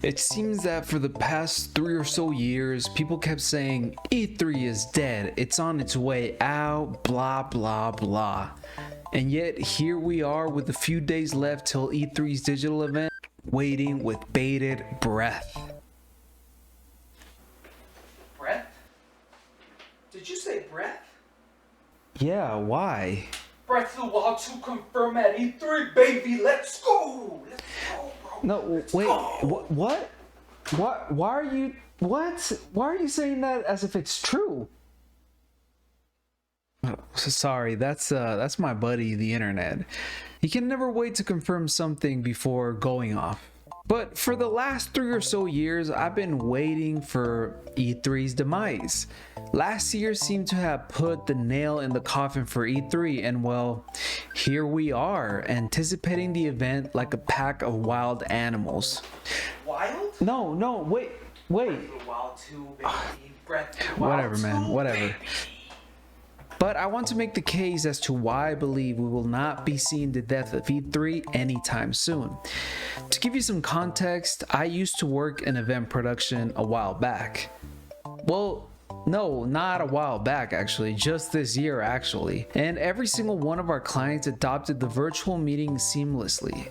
It seems that for the past 3 or so years, people kept saying E3 is dead, it's on its way out, blah blah blah. And yet here we are with a few days left till E3's digital event, waiting with bated breath. Breath? Did you say breath? Yeah, why? Breath of the Wild 2 confirmed at E3, baby. Let's go. Let's go, bro. No, Let's wait, go. what? Why are you, what? Why are you saying that as if it's true? Oh, sorry, that's my buddy, the internet. He can never wait to confirm something before going off. But for the last 3 or so years, I've been waiting for E3's demise. Last year seemed to have put the nail in the coffin for E3, and well, here we are, anticipating the event like a pack of wild animals. Wild? No, wait. Breath of the Wild 2, baby. Breath of the Wild Whatever, 2, man, whatever. baby. But I want to make the case as to why I believe we will not be seeing the death of E3 anytime soon. To give you some context, I used to work in event production a while back. Well, no, not a while back actually, just this year actually. And every single one of our clients adopted the virtual meeting seamlessly.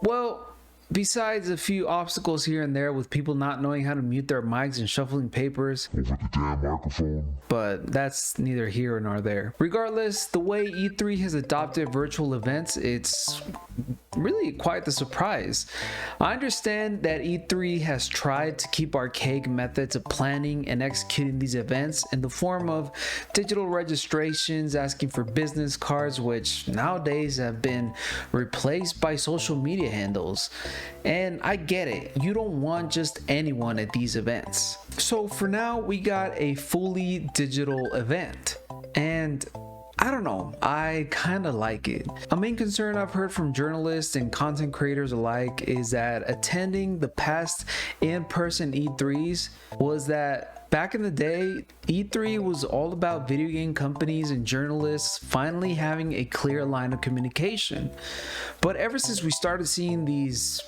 Well, besides a few obstacles here and there with people not knowing how to mute their mics and shuffling papers over the damn microphone. but that's neither here nor there. Regardless, the way E3 has adopted virtual events, it's really quite the surprise. I understand that E3 has tried to keep archaic methods of planning and executing these events in the form of digital registrations, asking for business cards, which nowadays have been replaced by social media handles. And I get it, you don't want just anyone at these events. So for now, we got a fully digital event. And I don't know, I kind of like it. A main concern I've heard from journalists and content creators alike is that attending the past in-person E3s was that back in the day, E3 was all about video game companies and journalists finally having a clear line of communication. But ever since we started seeing these,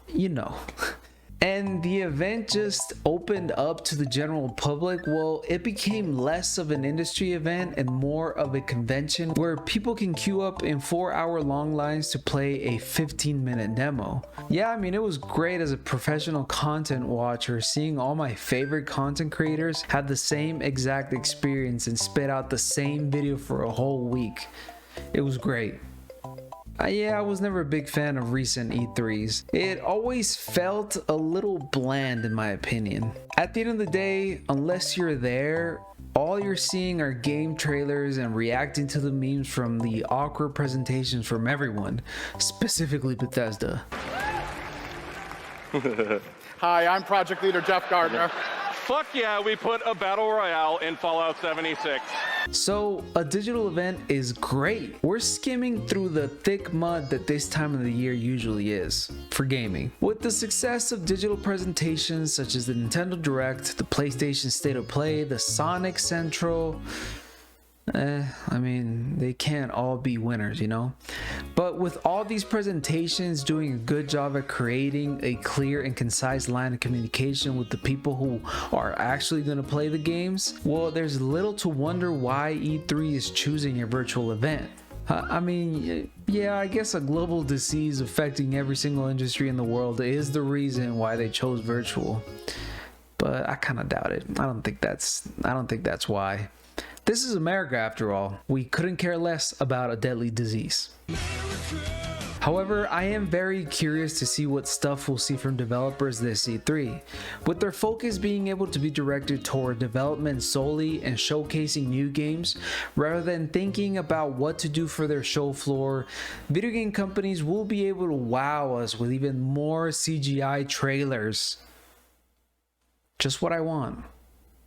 you know, and the event just opened up to the general public, well, it became less of an industry event and more of a convention where people can queue up in 4-hour-long lines to play a 15-minute demo. Yeah, I mean, it was great as a professional content watcher seeing all my favorite content creators have the same exact experience and spit out the same video for a whole week. It was great. Yeah, I was never a big fan of recent E3s. It always felt a little bland in my opinion. At the end of the day, unless you're there, all you're seeing are game trailers and reacting to the memes from the awkward presentations from everyone, specifically Bethesda. Hi, I'm Project Leader Jeff Gardner. Fuck yeah, we put a battle royale in Fallout 76. So a digital event is great. We're skimming through the thick mud that this time of the year usually is for gaming. With the success of digital presentations such as the Nintendo Direct, the PlayStation State of Play, the Sonic Central, I mean, they can't all be winners, you know? But with all these presentations doing a good job at creating a clear and concise line of communication with the people who are actually going to play the games, well, there's little to wonder why E3 is choosing a virtual event. I mean, yeah, I guess a global disease affecting every single industry in the world is the reason why they chose virtual. But I kind of doubt it. I don't think that's why. This is America after all. We couldn't care less about a deadly disease. However, I am very curious to see what stuff we'll see from developers this E3. With their focus being able to be directed toward development solely and showcasing new games, rather than thinking about what to do for their show floor, video game companies will be able to wow us with even more CGI trailers. Just what I want.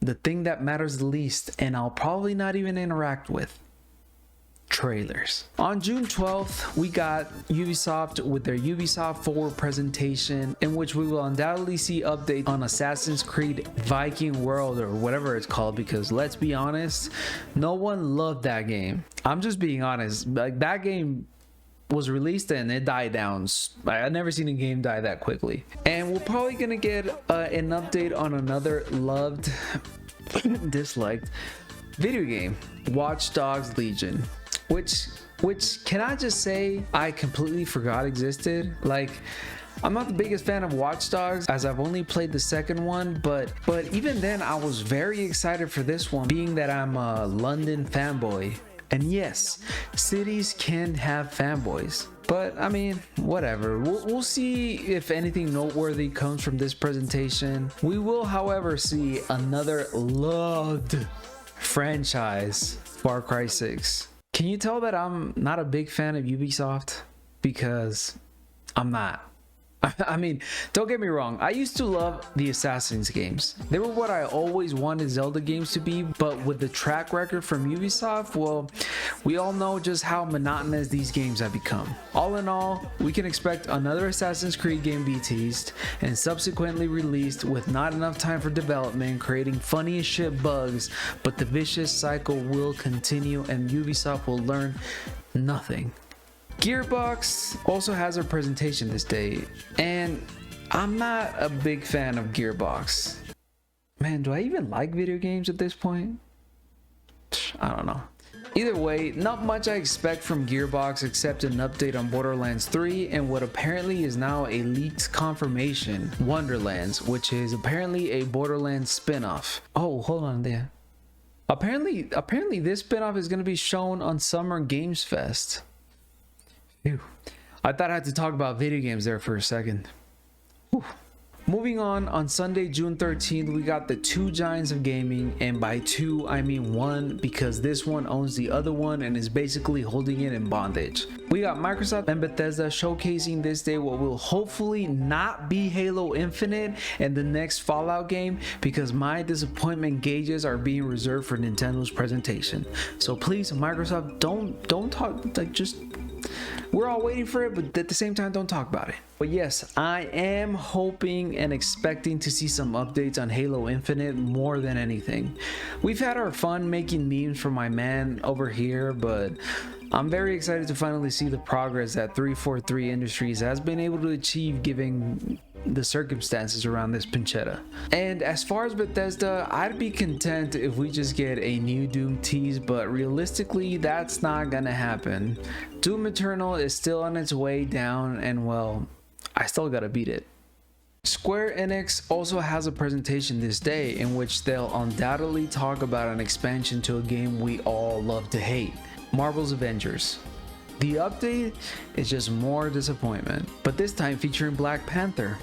The thing that matters the least, and I'll probably not even interact with. Trailers. On June 12th, we got Ubisoft with their Ubisoft Forward presentation, in which we will undoubtedly see updates on Assassin's Creed Viking World, or whatever it's called, because let's be honest, no one loved that game. I'm just being honest. Like, that game was released and it died down. I've never seen a game die that quickly. And we're probably gonna get an update on another loved, disliked video game, Watch Dogs Legion, which can I just say I completely forgot existed. Like, I'm not the biggest fan of Watch Dogs, as I've only played the second one, but even then I was very excited for this one, being that I'm a London fanboy. And yes, cities can have fanboys, but I mean, whatever. We'll see if anything noteworthy comes from this presentation. We will, however, see another loved franchise, Far Cry 6. Can you tell that I'm not a big fan of Ubisoft? Because I'm not. I mean, don't get me wrong, I used to love the Assassin's games. They were what I always wanted Zelda games to be, but with the track record from Ubisoft, well, we all know just how monotonous these games have become. All in all, we can expect another Assassin's Creed game be teased and subsequently released with not enough time for development, creating funny as shit bugs, but the vicious cycle will continue and Ubisoft will learn nothing. Gearbox also has a presentation this day, and I'm not a big fan of Gearbox. Man, do I even like video games at this point? I don't know. Either way, not much I expect from Gearbox except an update on Borderlands 3 and what apparently is now a leaked confirmation, Wonderlands, which is apparently a Borderlands spin-off. Oh, hold on there. Apparently this spin-off is going to be shown on Summer Games Fest. Ew. I thought I had to talk about video games there for a second. Whew. Moving on Sunday, June 13th, we got the two giants of gaming, and by two, I mean one, because this one owns the other one and is basically holding it in bondage. We got Microsoft and Bethesda showcasing this day what will hopefully not be Halo Infinite and the next Fallout game, because my disappointment gauges are being reserved for Nintendo's presentation. So please, Microsoft, don't talk, like, just... We're all waiting for it, but at the same time, don't talk about it. But yes, I am hoping and expecting to see some updates on Halo Infinite more than anything. We've had our fun making memes for my man over here, but I'm very excited to finally see the progress that 343 Industries has been able to achieve given the circumstances around this pinchetta. And as far as Bethesda, I'd be content if we just get a new Doom tease, but realistically that's not gonna happen. Doom Eternal is still on its way down, and well, I still gotta beat it. Square Enix also has a presentation this day in which they'll undoubtedly talk about an expansion to a game we all love to hate, Marvel's Avengers. The update is just more disappointment, but this time featuring Black Panther.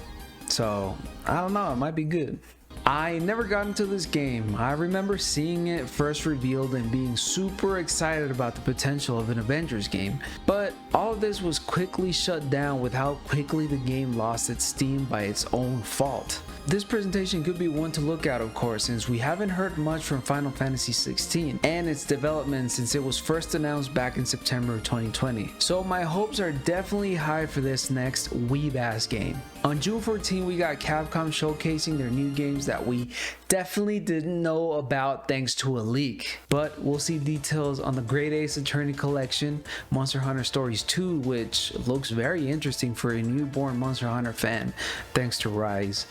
So, I don't know, it might be good. I never got into this game. I remember seeing it first revealed and being super excited about the potential of an Avengers game, but all of this was quickly shut down with how quickly the game lost its steam by its own fault. This presentation could be one to look at, of course, since we haven't heard much from Final Fantasy XVI and its development since it was first announced back in September of 2020. So my hopes are definitely high for this next weeb-ass game. On June 14, we got Capcom showcasing their new games that we definitely didn't know about thanks to a leak. But we'll see details on the Great Ace Attorney Collection, Monster Hunter Stories 2, which looks very interesting for a newborn Monster Hunter fan, thanks to Rise.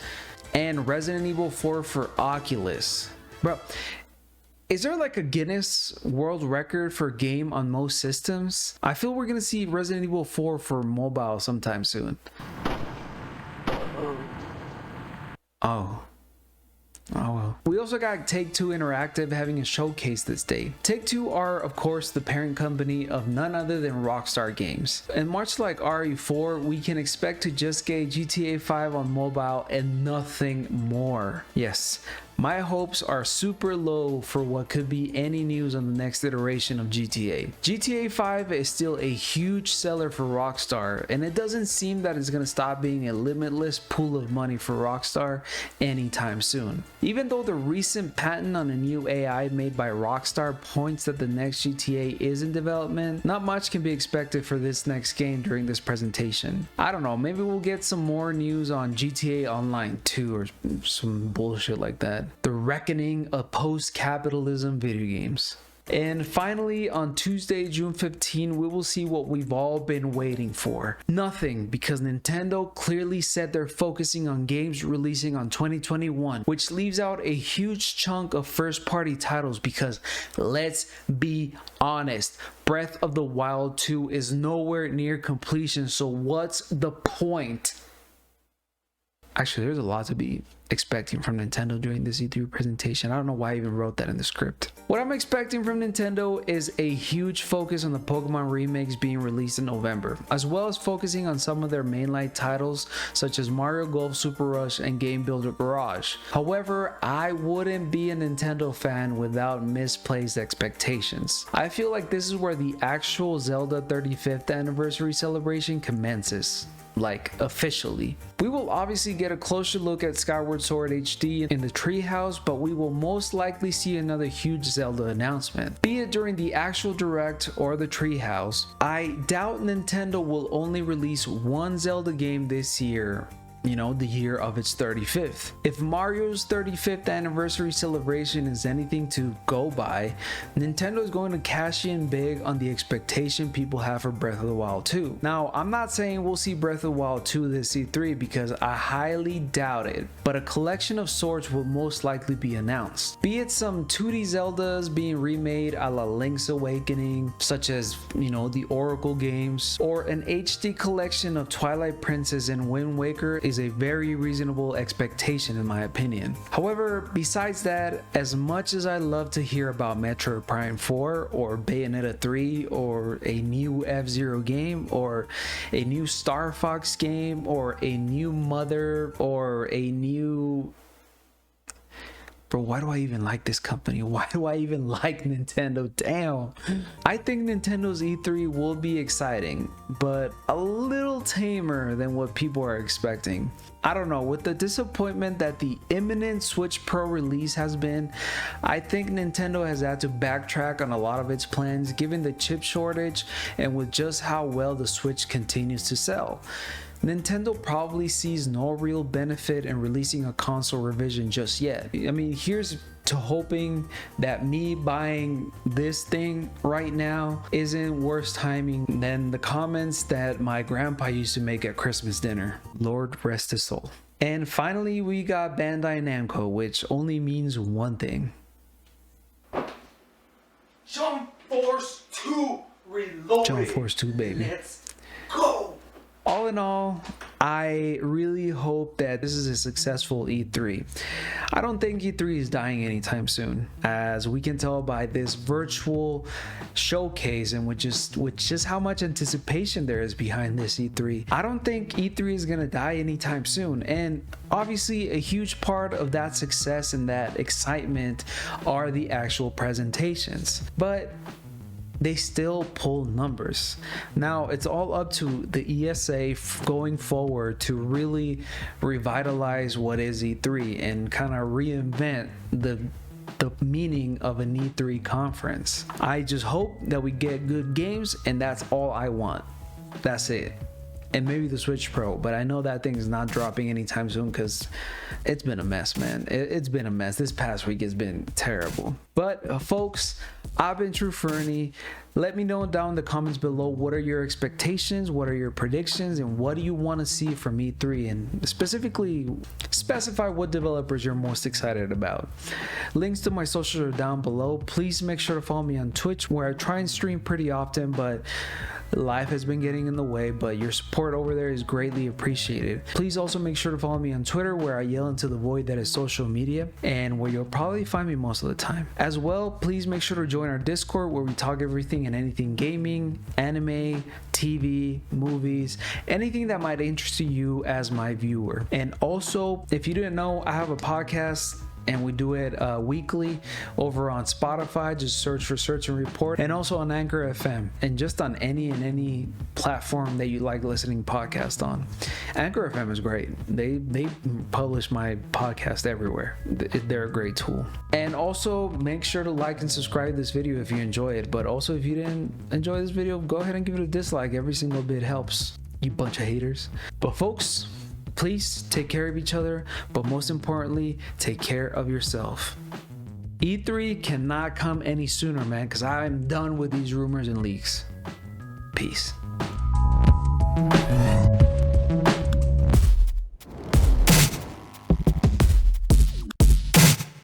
And Resident Evil 4 for Oculus. Bro, is there like a Guinness World Record for game on most systems? I feel we're gonna see Resident Evil 4 for mobile sometime soon. Oh well. We also got Take-Two Interactive having a showcase this day. Take-Two are, of course, the parent company of none other than Rockstar Games. And much like RE4, we can expect to just get GTA 5 on mobile and nothing more. Yes, my hopes are super low for what could be any news on the next iteration of GTA. GTA 5 is still a huge seller for Rockstar, and it doesn't seem that it's going to stop being a limitless pool of money for Rockstar anytime soon. Even though the recent patent on a new AI made by Rockstar points that the next GTA is in development, not much can be expected for this next game during this presentation. I don't know, maybe we'll get some more news on GTA Online 2 or some bullshit like that. The reckoning of post-capitalism video games. And finally, on Tuesday, June 15, we will see what we've all been waiting for. Nothing, because Nintendo clearly said they're focusing on games releasing on 2021, which leaves out a huge chunk of first-party titles because, let's be honest, Breath of the Wild 2 is nowhere near completion, so what's the point? Actually, there's a lot to be expecting from Nintendo during this E3 presentation. I don't know why I even wrote that in the script. What I'm expecting from Nintendo is a huge focus on the Pokemon remakes being released in November, as well as focusing on some of their mainline titles such as Mario Golf Super Rush and Game Builder Garage. However, I wouldn't be a Nintendo fan without misplaced expectations. I feel like this is where the actual Zelda 35th anniversary celebration commences. Like officially. We will obviously get a closer look at Skyward Sword HD in the treehouse, but we will most likely see another huge Zelda announcement, be it during the actual direct or the treehouse. I doubt Nintendo will only release one Zelda game this year, you know, the year of its 35th. If Mario's 35th anniversary celebration is anything to go by, Nintendo is going to cash in big on the expectation people have for Breath of the Wild 2. Now, I'm not saying we'll see Breath of the Wild 2 this E3 because I highly doubt it, but a collection of sorts will most likely be announced. Be it some 2D Zeldas being remade a la Link's Awakening, such as, you know, the Oracle games, or an HD collection of Twilight Princess and Wind Waker is a very reasonable expectation in my opinion. However, besides that, as much as I love to hear about Metroid Prime 4 or Bayonetta 3 or a new F-Zero game or a new Star Fox game or a new Mother or a new... Bro, why do I even like this company? Why do I even like Nintendo? Damn. I think Nintendo's E3 will be exciting, but a little tamer than what people are expecting. I don't know, with the disappointment that the imminent Switch Pro release has been, I think Nintendo has had to backtrack on a lot of its plans given the chip shortage and with just how well the Switch continues to sell. Nintendo probably sees no real benefit in releasing a console revision just yet. I mean, here's to hoping that me buying this thing right now isn't worse timing than the comments that my grandpa used to make at Christmas dinner. Lord rest his soul. And finally, we got Bandai Namco, which only means one thing. Jump Force 2 Reloaded. Jump Force 2, baby. Let's go. All in all, I really hope that this is a successful E3. I don't think E3 is dying anytime soon, as we can tell by this virtual showcase and with just how much anticipation there is behind this E3. I don't think E3 is gonna die anytime soon, and obviously a huge part of that success and that excitement are the actual presentations. But they still pull numbers. Now it's all up to the ESA going forward to really revitalize what is E3 and kind of reinvent the meaning of an E3 conference. I just hope that we get good games, and that's all I want. That's it. And maybe the Switch Pro, but I know that thing is not dropping anytime soon because it's been a mess, man. It's been a mess. This past week has been terrible. But folks, I've been True Fernie. Let me know down in the comments below, what are your expectations, what are your predictions, and what do you want to see from E3, and specifically specify what developers you're most excited about. Links to my socials are down below. Please make sure to follow me on Twitch, where I try and stream pretty often, but life has been getting in the way, but your support over there is greatly appreciated. Please also make sure to follow me on Twitter, where I yell into the void that is social media, and where you'll probably find me most of the time. As well, please make sure to join our Discord, where we talk everything and anything gaming, anime, TV, movies, anything that might interest you as my viewer. And also, if you didn't know, I have a podcast, and we do it weekly over on Spotify. Just search for Search and Report, and also on Anchor FM, and just on any platform that you like listening podcast on. Anchor FM is great. They publish my podcast everywhere. They're a great tool. And also make sure to like and subscribe this video if you enjoy it, but also if you didn't enjoy this video, go ahead and give it a dislike. Every single bit helps, you bunch of haters. But folks, please take care of each other, but most importantly, take care of yourself. E3 cannot come any sooner, man, because I'm done with these rumors and leaks. Peace.